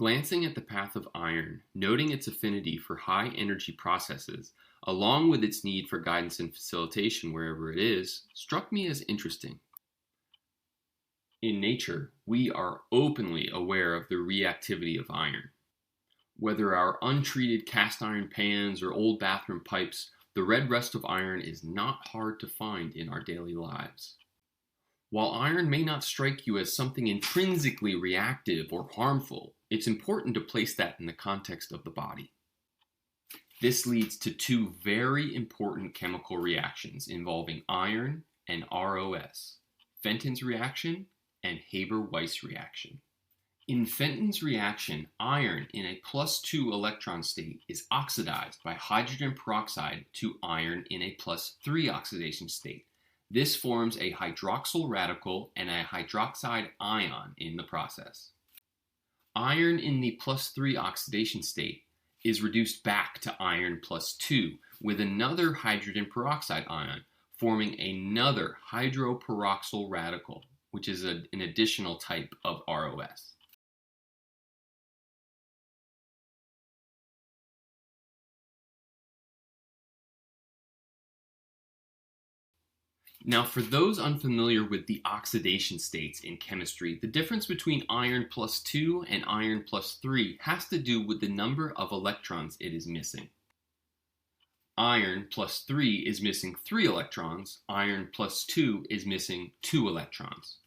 Glancing at the path of iron, noting its affinity for high energy processes, along with its need for guidance and facilitation wherever it is, struck me as interesting. In nature, we are openly aware of the reactivity of iron. Whether our untreated cast iron pans or old bathroom pipes, the red rust of iron is not hard to find in our daily lives. While iron may not strike you as something intrinsically reactive or harmful, it's important to place that in the context of the body. This leads to two very important chemical reactions involving iron and ROS, Fenton's reaction and Haber-Weiss reaction. In Fenton's reaction, iron in a +2 electron state is oxidized by hydrogen peroxide to iron in a +3 oxidation state. This forms a hydroxyl radical and a hydroxide ion in the process. Iron in the +3 oxidation state is reduced back to iron +2 with another hydrogen peroxide ion, forming another hydroperoxyl radical, which is an additional type of ROS. Now, for those unfamiliar with the oxidation states in chemistry, the difference between iron +2 and iron +3 has to do with the number of electrons it is missing. Iron +3 is missing 3 electrons, iron +2 is missing 2 electrons.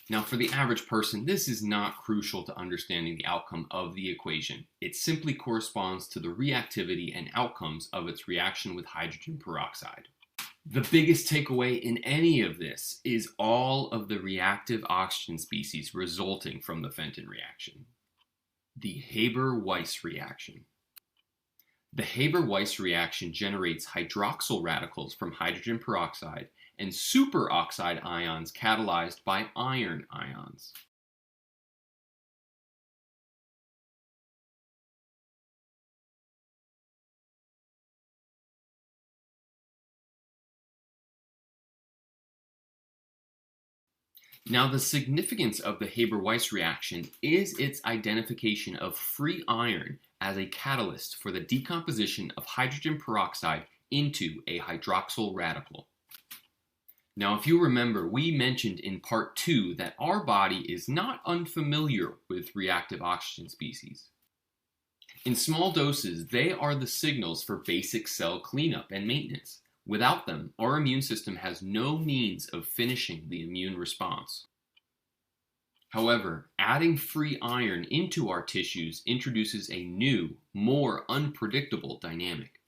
Now, for the average person, this is not crucial to understanding the outcome of the equation. It simply corresponds to the reactivity and outcomes of its reaction with hydrogen peroxide. The biggest takeaway in any of this is all of the reactive oxygen species resulting from the Fenton reaction. The Haber-Weiss reaction. The Haber-Weiss reaction generates hydroxyl radicals from hydrogen peroxide and superoxide ions catalyzed by iron ions. Now, the significance of the Haber-Weiss reaction is its identification of free iron as a catalyst for the decomposition of hydrogen peroxide into a hydroxyl radical. Now, if you remember, we mentioned in part 2 that our body is not unfamiliar with reactive oxygen species. In small doses, they are the signals for basic cell cleanup and maintenance. Without them, our immune system has no means of finishing the immune response. However, adding free iron into our tissues introduces a new, more unpredictable dynamic.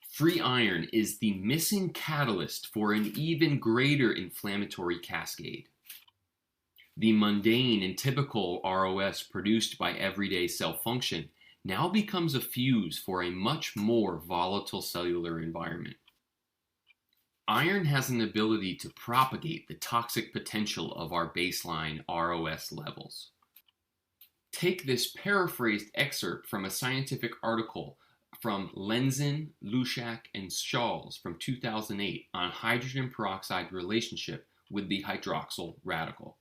Free iron is the missing catalyst for an even greater inflammatory cascade. The mundane and typical ROS produced by everyday cell function now becomes a fuse for a much more volatile cellular environment. Iron has an ability to propagate the toxic potential of our baseline ROS levels. Take this paraphrased excerpt from a scientific article from Lenzen, Lushak, and Scholz from 2008 on hydrogen peroxide relationship with the hydroxyl radical.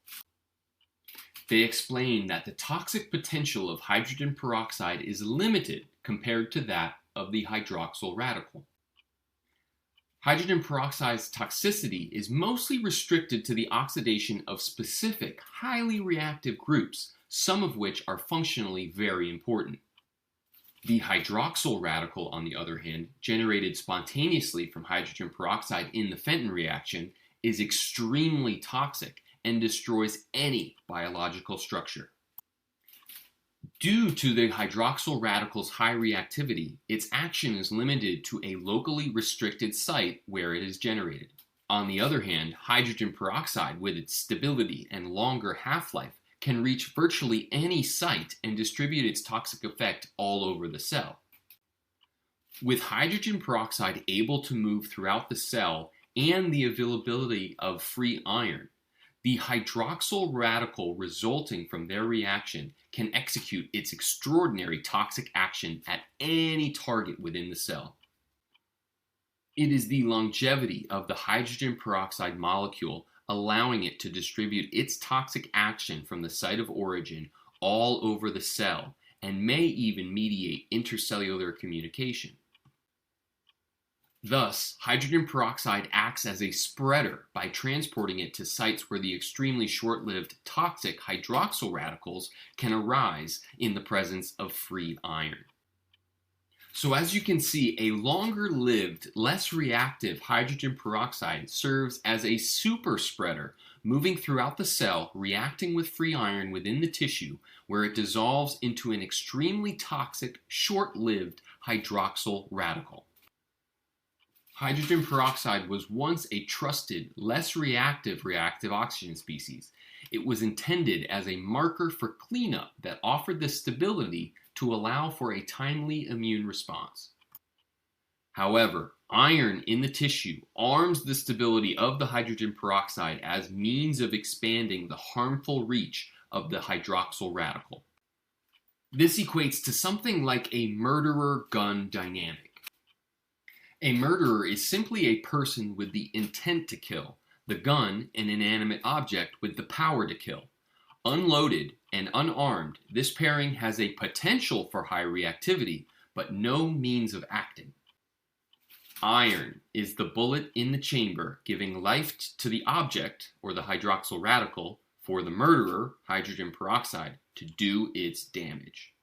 They explain that the toxic potential of hydrogen peroxide is limited compared to that of the hydroxyl radical. Hydrogen peroxide's toxicity is mostly restricted to the oxidation of specific, highly reactive groups, some of which are functionally very important. The hydroxyl radical, on the other hand, generated spontaneously from hydrogen peroxide in the Fenton reaction, is extremely toxic and destroys any biological structure. Due to the hydroxyl radical's high reactivity, its action is limited to a locally restricted site where it is generated. On the other hand, hydrogen peroxide, with its stability and longer half-life, can reach virtually any site and distribute its toxic effect all over the cell. With hydrogen peroxide able to move throughout the cell and the availability of free iron, the hydroxyl radical resulting from their reaction can execute its extraordinary toxic action at any target within the cell. It is the longevity of the hydrogen peroxide molecule allowing it to distribute its toxic action from the site of origin all over the cell and may even mediate intercellular communication. Thus, hydrogen peroxide acts as a spreader by transporting it to sites where the extremely short-lived toxic hydroxyl radicals can arise in the presence of free iron. So as you can see, a longer-lived, less reactive hydrogen peroxide serves as a super spreader, moving throughout the cell, reacting with free iron within the tissue, where it dissolves into an extremely toxic, short-lived hydroxyl radical. Hydrogen peroxide was once a trusted, less reactive oxygen species. It was intended as a marker for cleanup that offered the stability to allow for a timely immune response. However, iron in the tissue arms the stability of the hydrogen peroxide as means of expanding the harmful reach of the hydroxyl radical. This equates to something like a murderer-gun dynamic. A murderer is simply a person with the intent to kill, the gun an inanimate object with the power to kill. Unloaded and unarmed, this pairing has a potential for high reactivity, but no means of acting. Iron is the bullet in the chamber, giving life to the object, or the hydroxyl radical, for the murderer, hydrogen peroxide, to do its damage.